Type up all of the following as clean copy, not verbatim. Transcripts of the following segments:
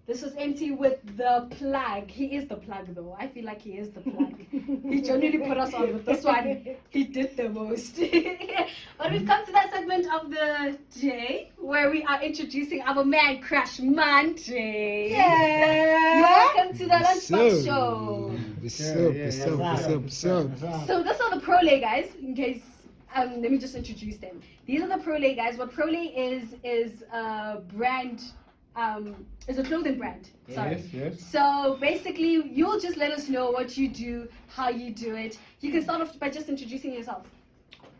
This was empty with the plug. He is the plug, though. I feel like he is the plug. He genuinely put us on with this one. He did the most. But we've come to that segment of the day where we are introducing our man crush Monday. Yeah. Welcome to the Lunchbox Show. So this are the Prolay guys. In case, let me just introduce them. These are the Prolay guys. What Prolay is a brand. Is a clothing brand. Sorry. Yes. So basically, you'll just let us know what you do, how you do it. You can start off by just introducing yourself.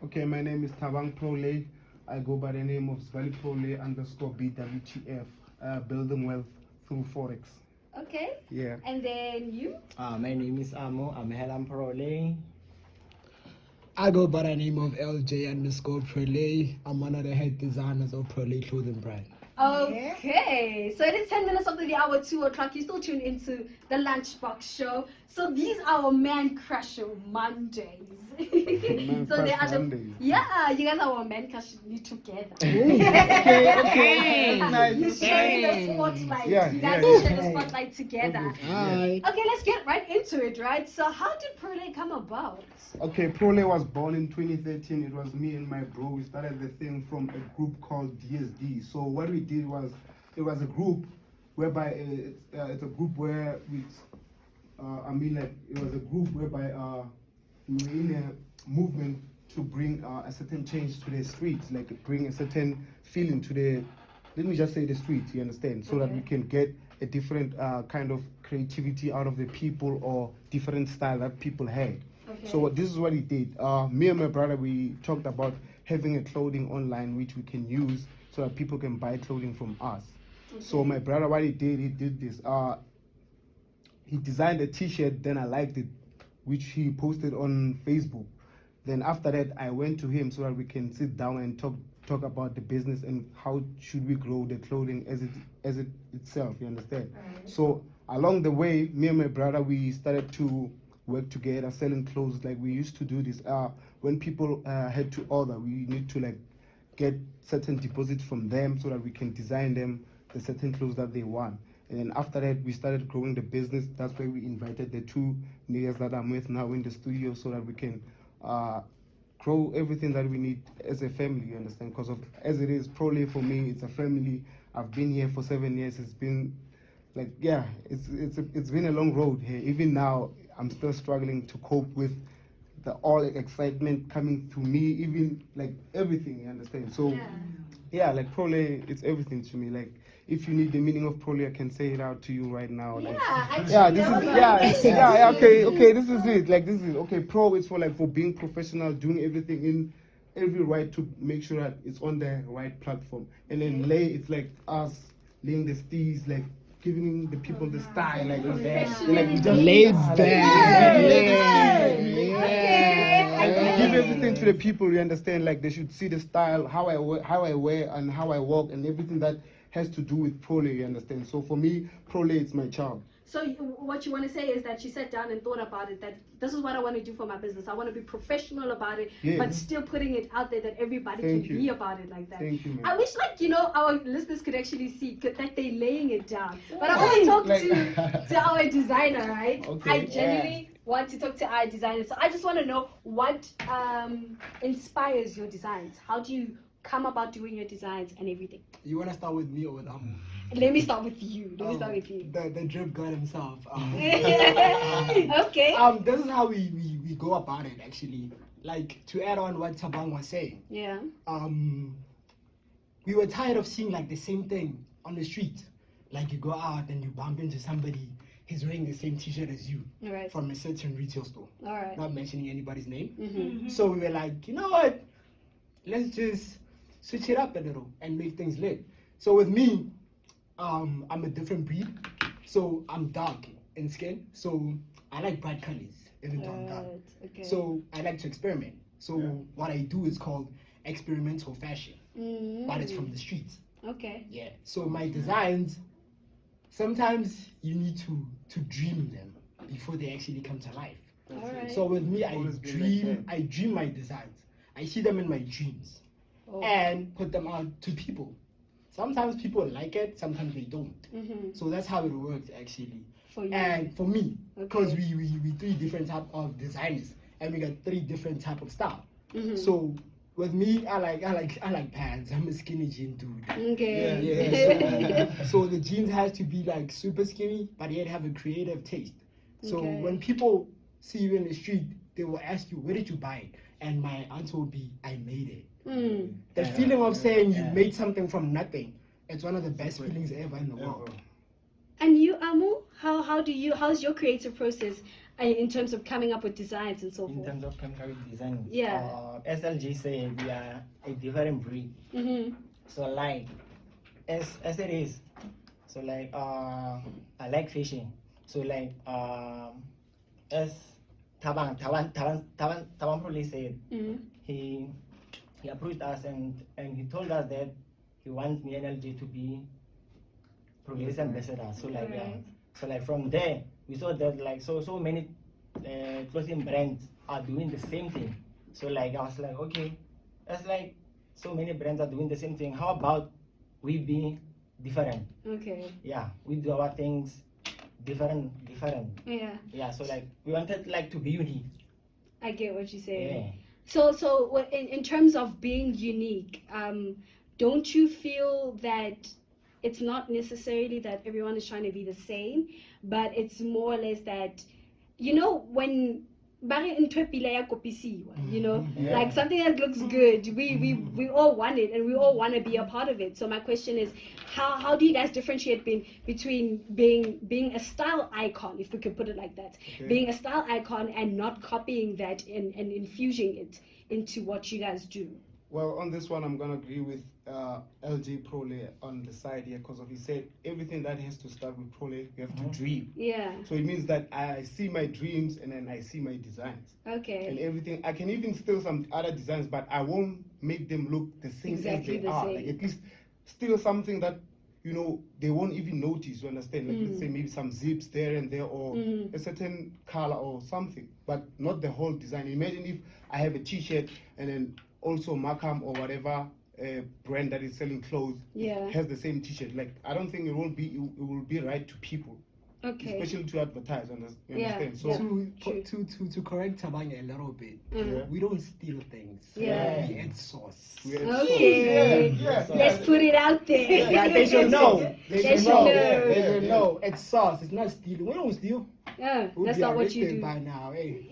Okay, my name is Thabang Prolay. I go by the name of Svali Prolay _BWTF, building wealth through Forex. Okay. Yeah. And then you? My name is Amo. I'm Helen Prolay. I go by the name of LJ_Prolay. I'm one of the head designers of Prolay Clothing brand. Okay, so it is 10 minutes of the hour, 2 o'clock. You still tuned into the Lunchbox Show. So these are our man crush Mondays. So they are you guys are our man crush together. Okay. You share the spotlight. Yeah, you guys yeah. share the spotlight together. Hi. Okay, let's get right into it, right? So how did Prolay come about? Okay, Prolay was born in 2013. It was me and my bro. We started the thing from a group called DSD. So what we did was, it was a group whereby it's a group where we, it was a group whereby we were in a movement to bring a certain change to the streets, like bring a certain feeling to the, let me just say the streets, you understand, so that we can get a different kind of creativity out of the people or different style that people had. Okay. So this is what he did. Me and my brother, we talked about having a clothing online which we can use so that people can buy clothing from us. Okay. So my brother, what he did this. He designed a T-shirt, then I liked it, which he posted on Facebook. Then after that, I went to him so that we can sit down and talk about the business and how should we grow the clothing as it itself. You understand? Right. So along the way, me and my brother, we started to work together, selling clothes like we used to do this. When people had to order, we need to like get certain deposits from them so that we can design them the certain clothes that they want. And then after that, we started growing the business. That's why we invited the two niggas that I'm with now in the studio so that we can grow everything that we need as a family, you understand? Because of as it is, Prolay for me, it's a family. I've been here for 7 years. It's been like, it's been a long road here. Even now, I'm still struggling to cope with the all excitement coming to me, even like everything, you understand? So like Prolay, it's everything to me. Like if you need the meaning of Prolay, I can say it out to you right now. Like, this is it. Like this is okay. Pro is for like for being professional, doing everything in every right to make sure that it's on the right platform. And then lay, it's like us laying the steez, like giving the people the style, like we just Laid back. I give everything to the people, you understand? Like they should see the style, how I wear and how I walk and everything that has to do with Prolay, you understand? So for me, Prolay is my child. So what you want to say is that she sat down and thought about it, that this is what I want to do for my business. I want to be professional about it, but still putting it out there that everybody can be about it like that. Thank you, man. I wish our listeners could actually see that they're laying it down. But I want to talk to our designer, right? Okay. I genuinely want to talk to our designer. So I just want to know what inspires your designs. How do you come about doing your designs and everything? You want to start with me or with Let me start with you. The drip god himself. Okay. This is how we go about it actually. Like to add on what Thabang was saying. Yeah. We were tired of seeing like the same thing on the street. Like you go out and you bump into somebody, he's wearing the same T-shirt as you from a certain retail store. All right. Not mentioning anybody's name. Mm-hmm. So we were like, you know what? Let's just switch it up a little and make things lit. So with me, I'm a different breed. So I'm dark in skin. So I like bright colors, even though I'm dark. Okay. So I like to experiment. So what I do is called experimental fashion, but it's from the streets. Okay. Yeah. So my designs, sometimes you need to dream them before they actually come to life. Right. So with me, I dream my designs. I see them in my dreams and put them out to people. sometimes people like it, sometimes they don't. Mm-hmm. So that's how it works actually. For you. And for me, because Okay. we 3 different type of designers and we got 3 different type of style. Mhm. So with me, I like pants. I'm a skinny jean dude. Okay. Yeah. So the jeans has to be like super skinny, but yet have a creative taste. So Okay. when people see you in the street, they will ask you, "Where did you buy it?" And my answer will be, "I made it." Mm. The Yeah. feeling of saying you Yeah. made something from nothing, it's one of the best feelings ever in the world. And you, Amu, how's your creative process in terms of coming up with designs and so In forth? terms of chemical design, Yeah. SLG said we are a different breed. Mm-hmm. So like, as it is, so like I like fishing. So like as Taban Prolay said, Mm-hmm. he approached us and he told us that he wants me NLG to be Prolay's ambassador. So like Right. so like from there we saw that like so many clothing brands are doing the same thing. So like I was like, okay, that's like so many brands are doing the same thing. How about we be different? Okay. Yeah, we do our things different. Yeah, Yeah, so like we wanted like to be unique. I get what you're saying. Yeah. So in terms of being unique, don't you feel that it's not necessarily that everyone is trying to be the same, but it's more or less that, you know, when you know, Yeah. like something that looks good, we all want it and we all want to be a part of it. So my question is, how do you guys differentiate between being a style icon, if we could put it like that, being a style icon and not copying that and infusing it into what you guys do? Well, on this one, I'm gonna agree with LG Prolay on the side here, because he said everything that has to start with Prolay, you have to dream. Yeah. So it means that I see my dreams and then I see my designs. Okay. And everything, I can even steal some other designs, but I won't make them look the same Exactly as they the are. same. Like at least steal something that, you know, they won't even notice, you understand? Like let's say maybe some zips there and there, or a certain color or something, but not the whole design. Imagine if I have a t-shirt and then also Markham or whatever brand that is selling clothes has the same t-shirt. Like I don't think it will be right to people. Okay. Especially to advertise, you Yeah. understand? So Yeah. To correct Tabang a little bit, we don't steal things. Yeah. We add sauce. Okay. Yeah. Let's put it out there. Yeah, they should know. They should know. They should know. It's sauce. It's not stealing. We don't steal. Yeah, We'll that's be not what you arrested do. by now. Hey,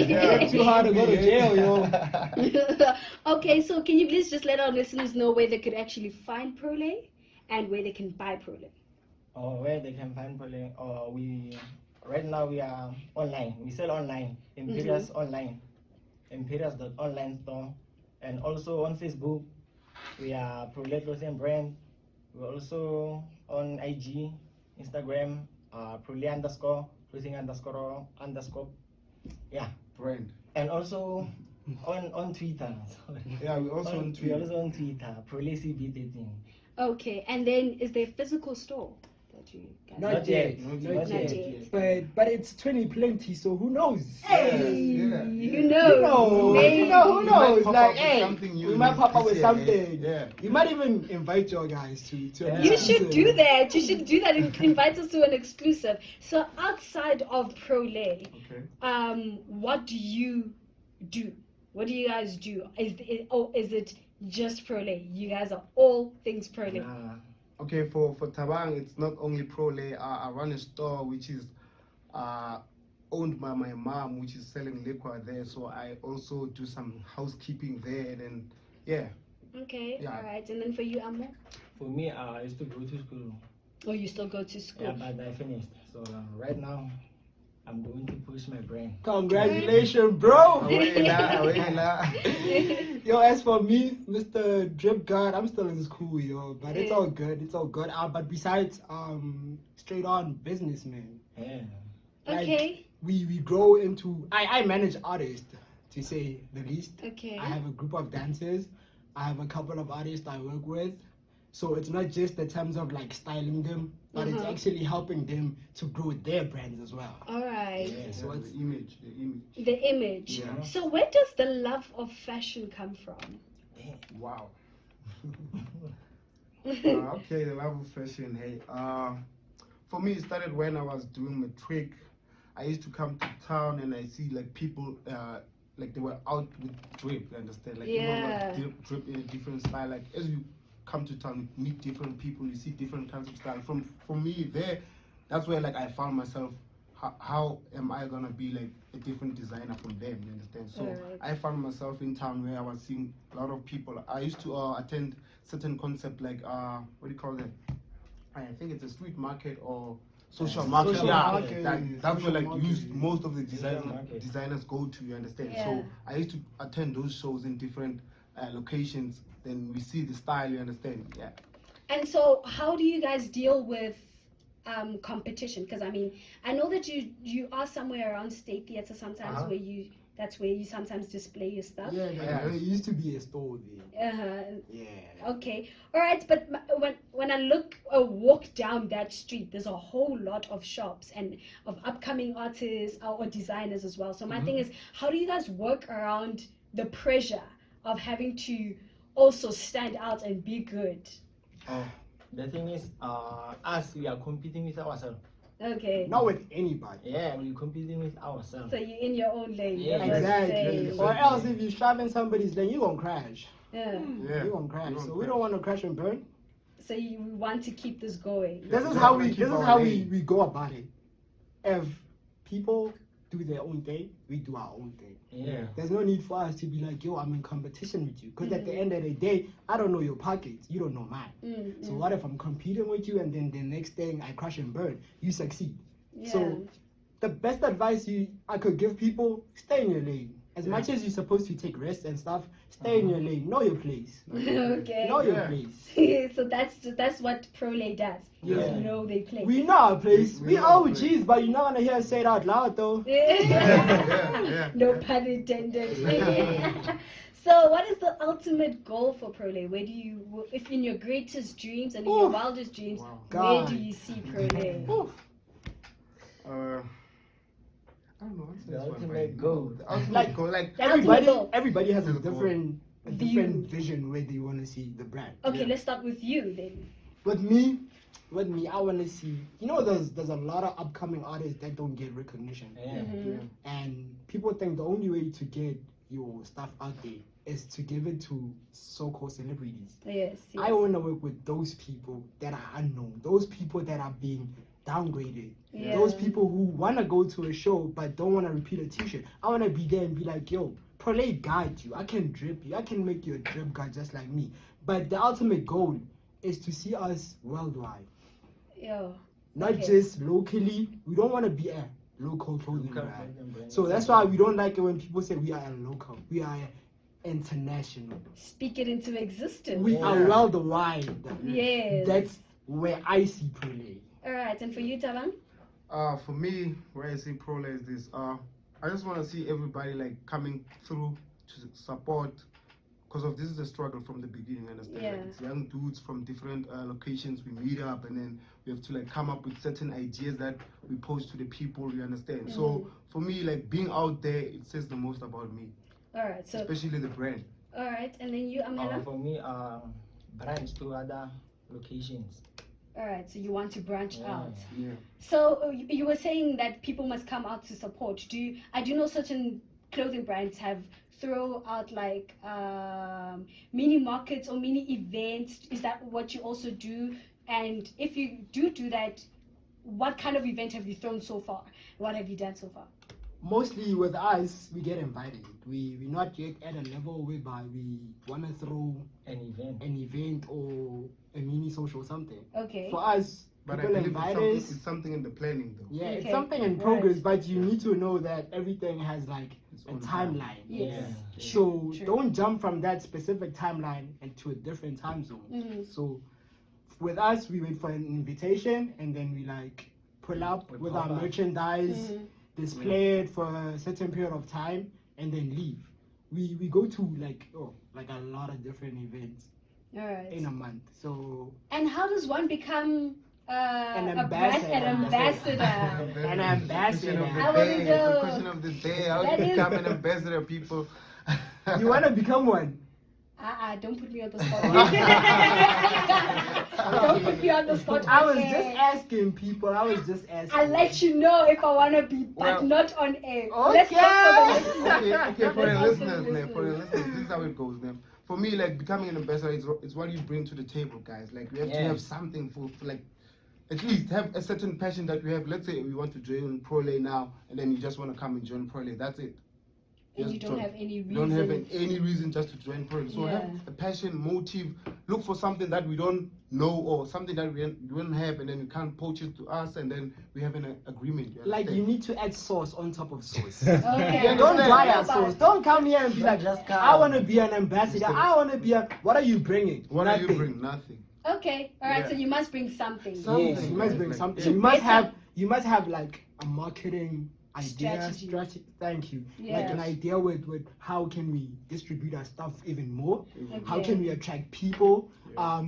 Yeah. too hard to go to jail, yo. Okay, so can you please just let our listeners know where they could actually find Prolay and where they can buy Prolay? Or where they can find Prolay, or right now we are online. We sell online, Imperius online, Imperius.online store, and also on Facebook we are Prolay Clothing brand. We're also on IG, Instagram, Prolay _clothing_, yeah, brand. and also on Twitter. Sorry. Yeah, we're also on Twitter. We're also on Twitter, Prolay CB13. Okay, and then is there a physical store that you guys Not yet. Not yet. But it's 20 so who knows? Hey, Yeah. who knows? Who Maybe. knows? pop Like, up with hey, something we new might pop up this with year, something. yeah. You might even invite your guys to You should do that. You should do that and invite us to an exclusive. So outside of Prolay, Okay. what do you do? What do you guys do? Is it just Prolay? You guys are all things Prolay. Okay, for Tabang, it's not only Prolay. I run a store which is owned by my mom, which is selling liquor there. So I also do some housekeeping there. And yeah. Okay, Yeah. all right. And then for you, Amo? For me, I used to go to school. Oh, you still go to school? Yeah, but I finished. So right now, I'm going to push my brain. Congratulations, bro. Awela. Yo, as for me, Mr. Drip God, I'm still in school, yo. But it's all good. It's all good. But besides, straight on businessman. Yeah. Like, Okay. We grow into. I manage artists, to say the least. Okay. I have a group of dancers. I have a couple of artists I work with. So it's not just the terms of like styling them, but it's actually helping them to grow their brands as well. All right. Yeah. So it's the image. The image. Yeah. So where does the love of fashion come from? Wow. Okay, the love of fashion. Hey, for me, it started when I was doing my trick. I used to come to town and I see like people, like they were out with drip. You understand? Like everyone Yeah. was drip in a different style. Like as you come to town, you meet different people, you see different kinds of style. For me, that's where like I found myself. How am I gonna be like a different designer from them? You understand? So Alright. I found myself in town where I was seeing a lot of people. I used to attend certain concept like what do you call it? I think it's a street market or social market. Social Yeah, market, that's where social like market, used yeah. most of the Market. designers go to. You understand? Yeah. So I used to attend those shows in different locations. Then we see the style. You understand? Yeah. And so, how do you guys deal with competition? Because I mean, I know that you are somewhere around State Theatre sometimes Uh-huh. where that's where you sometimes display your stuff. Yeah, there used to be a store there. Yeah. Okay, all right, but when I walk down that street, there's a whole lot of shops and of upcoming artists or designers as well. So my thing is, how do you guys work around the pressure of having to also stand out and be good? The thing is, us, we are competing with ourselves. Okay, Not with anybody. Yeah, we're competing with ourselves. so you're in your own lane. Yeah, that's what you're Exactly. saying. Or else if you shove in somebody's lane, you're gonna crash. Yeah. Yeah. You're gonna crash. You're So gonna we don't want to crash and burn. So you want to keep this going. This is we how wanna we keep this is our how lane. we go about it. If people do their own thing, we do our own thing. Yeah. There's no need for us to be like, yo, I'm in competition with you. Because at the end of the day, I don't know your pockets. You don't know mine. So what if I'm competing with you and then the next thing I crash and burn? You succeed. Yeah. So the best advice I could give people, stay in your lane. As much as you're supposed to take rest and stuff, stay in your lane. Know your place. Okay. Know your Yeah. place. So that's what Prolay does. Yeah. Just know they play. We know our place. We We know our OGs, place. but you're not gonna hear us say it out loud though. Yeah. No pun intended. So, what is the ultimate goal for Prolay? Where do you, if in your greatest dreams and in your Oof. wildest dreams, Wow. where God. do you see Prolay? Oof. I don't know what's The this one, ultimate man? goal. The ultimate Like- goal, like Everybody has a There's a goal. different View. vision where they want to see the brand. Okay, Yeah. let's start with you then. With me, I want to see. You know, there's a lot of upcoming artists that don't get recognition, Yeah. and people think the only way to get your stuff out there is to give it to so-called celebrities. Yes. I want to work with those people that are unknown, those people that are being downgraded, Yeah. those people who want to go to a show but don't want to repeat a t-shirt. I want to be there and be like, yo, Prolay guide you. I can drip you. I can make you a drip guy just like me. But the ultimate goal is to see us worldwide, Yo. not Okay. just locally. We don't want to be a local clothing Local brand. clothing brand. So that's why we don't like it when people say we are a local. We are international. Speak it into existence. We are Yeah. worldwide. Yes. That's where I see Prolay. All right, and for you, Taban? For me, where I see Prolay is this. I just want to see everybody like coming through to support, because of this is a struggle from the beginning. Understand? Yeah. Like, it's young dudes from different locations. We meet up and then we have to like come up with certain ideas that we pose to the people. You understand? So for me, like being out there, it says the most about me, All right, so especially the brand. all right, and then you, Amela. For me, branch to other locations. All right, so you want to branch Yeah. out. Yeah. So you were saying that people must come out to support. I do know certain clothing brands have throw out like mini markets or mini events. Is that what you also do? And if you do that, what kind of event have you thrown so far? What have you done so far? Mostly with us, we get invited. We're not yet at a level whereby we want to throw An an event or a mini social something. Okay. For us, But I people believe invite it's us. something in the planning though. Yeah, Okay. it's something in Right. progress, but you need to know that everything has like Its a own time. timeline. Yes. So True. don't jump from that specific timeline into a different time zone. Mhm. So with us, we wait for an invitation and then we like pull up We with pop our up. merchandise, Mhm. display it for a certain period of time, and then leave. We go to like a lot of different events All right. in a month. So And how does one become An a brand, ambassador. an ambassador? An ambassador. Question of the I wanna day. It's know. a question of the day. How That to is- become an ambassador, people? you want to become one? Don't put me on the spot. Don't put me on the spot. I was okay. just asking people. I'll let you know if I want to be, but not on air. Let's Okay. talk for the listeners. Okay, for the Let's listeners, talk man, for the listeners, this is how it goes, man. For me, like, becoming an ambassador is what you bring to the table, guys. Like, we have to have something for like, at least have a certain passion that we have. Let's say we want to join Prolay now, and then you just want to come and join Prolay. That's it. And you don't have any reason. Don't have any reason just to join Prolay. So have a passion, motive. Look for something that we don't know or something that we don't have, and then you can't poach it to us, and then we have an agreement. Like, you need to add sauce on top of sauce. Okay. Don't Yeah. buy our sauce. Don't come here and be like, Just come. I want to be an ambassador. I want to be a. What are you bringing? What Nothing. do you bring? Nothing. Okay. All right. Yeah. So you must bring something. Yes, you must bring Like, something. yeah. You must have like a marketing idea. Strategy. Thank you. Yes. Like an idea with how can we distribute our stuff even more? How Okay. can we attract people? Yeah.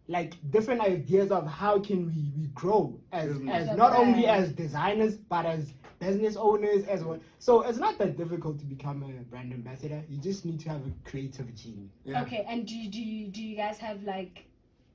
Like different ideas of how can we grow as Business. As a not only brand. as designers but as business owners as well. So it's not that difficult to become a brand ambassador. You just need to have a creative gene. Yeah. Okay. And do you guys have like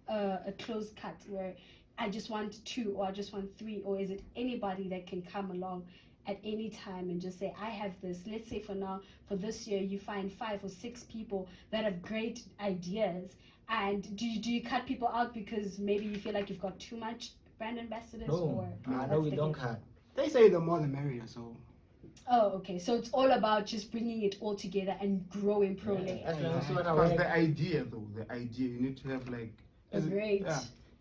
a close cut where I just want 2 or I just want 3, or is it anybody that can come along at any time and just say, I have this? Let's say for now, for this year, you find 5 or 6 people that have great ideas. And do you cut people out because maybe you feel like you've got too much brand ambassadors? Or No, what's we the don't case? cut. They say the more the merrier, so Oh, okay. So it's all about just bringing it all together and growing Prolay. That's when we see what Because I the idea, though, you need to have like A great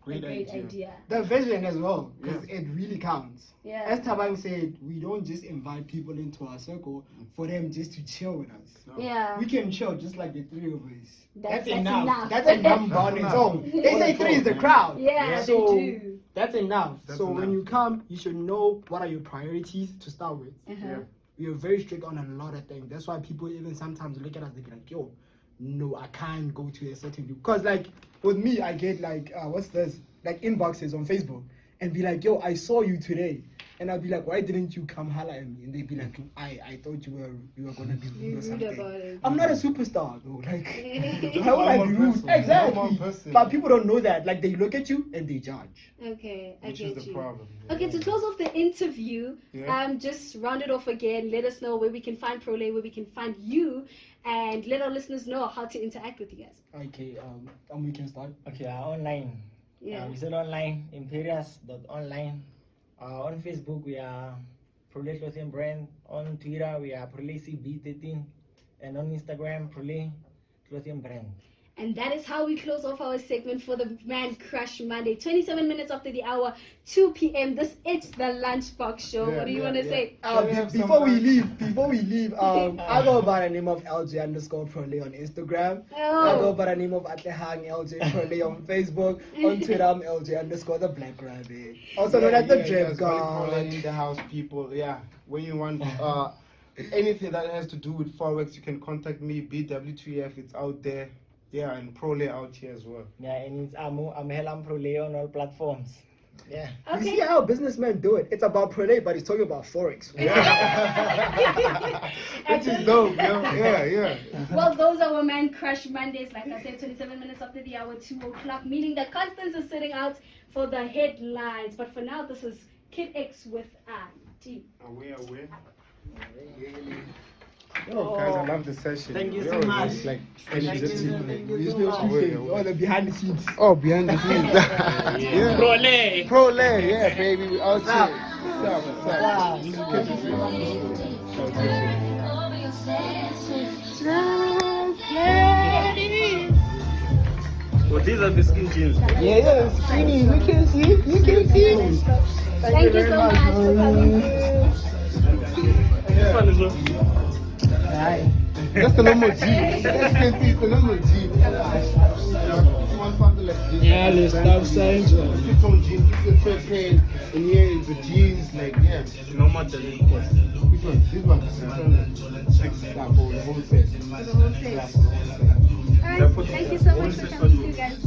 great idea. the vision as well, because it really counts. Yeah. As Tabang said, we don't just invite people into our circle for them just to chill with us. No. Yeah. We can chill just like the 3 of us. That's enough. enough. That's a number on its own. They say 3 is the crowd. Yeah, So they do. that's enough. That's so when enough. you come, you should know what are your priorities to start with. Uh-huh. We are very strict on a lot of things. That's why people even sometimes look at us, they be like, yo, no, I can't go to a certain group. Because like with me, I get like, what's this? Like inboxes on Facebook and be like, yo, I saw you today. And I'll be like, why didn't you come holler at me? And they'd be like, I thought you were gonna be rude or Rude something. about it. I'm not a superstar though. Like Just how would I be normal rude? person, Exactly. normal person. But people don't know that. Like they look at you and they judge. Okay, I Which get is the you. problem. Okay, to close off the interview, Yeah. just round it off again. Let us know where we can find Prolay, where we can find you, and let our listeners know how to interact with you guys. Okay, and we can start. Okay, online. Yeah. We sell online, imperius.online. On Facebook, we are Prolay Clothing Brand. On Twitter, we are Prolay CB13. And on Instagram, Prolay Clothing Brand. And that is how we close off our segment for the Man Crush Monday. 27 minutes after the hour, 2 p.m. This is the Lunchbox Show. Yeah, What do you yeah, want to yeah. say? Can we have some Before we fun? leave, I go by the name of LJ_Prolay on Instagram. I go by the name of Atlehang LJ Prolay on Facebook. On Twitter, I'm LJ_ the Black Rabbit. Also known as the Drip God. In the house, people. Yeah, when you want anything that has to do with Forex, you can contact me. BW2F, it's out there. Yeah, and Prolay out here as well. Yeah, and it's I'm Helam Prolay on all platforms. Yeah. You see how businessmen do it? It's about Prolay, but he's talking about Forex. Which is dope, yo. Yeah. Well, those are our Man Crush Mondays. Like I said, 27 minutes after the hour, 2 o'clock, meaning that Constance is sitting out for the headlines. But for now, this is Kid X with I.T. Aware. Yo, guys, I love the session. Thank you Yo, so much. it's like Thank you. energetic. You still Aware. all the behind the scenes. Oh, behind the scenes. Yeah. Prolay, yeah, baby. We out here. What's Well, these are the skin jeans. Yeah, skinny. You can see. Thank you so much for coming through. This one is That's the normal G. As you can see, it's the normal G. If you want something like this. Yeah, the stop signs. Keep on jeans, keep your sweatpants, and here is the jeans, like, yeah. no matter the cost. Which one? This one. Yeah, for the whole set. For the whole set. All right, thank you so much for coming through, guys.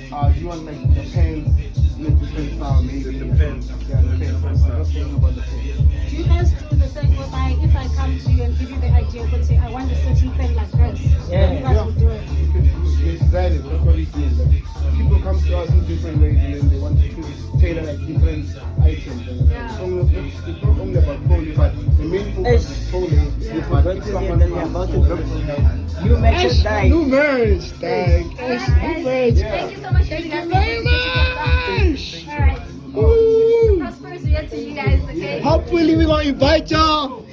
Do you want like the pants in a different style? Maybe The pants. Yeah, the pants. I was thinking about the pants. Do you guys do the thing whereby if I come to you and give you the idea, but say I want a certain thing like this, Yeah. you guys will do it. You can design it. That's what we do. Like, people come to us in different ways, and then they want to tailor like different items. And Yeah. it's not only about Prolay, but the main focus is Prolay. If But we're if going to someone then we're comes- about to drop new merchandise. New merch, tag. Alright, guys. Thank you so much for joining us. very much. Alright. Woo. Prosperous year to you guys, okay? Hopefully, we're gonna invite y'all.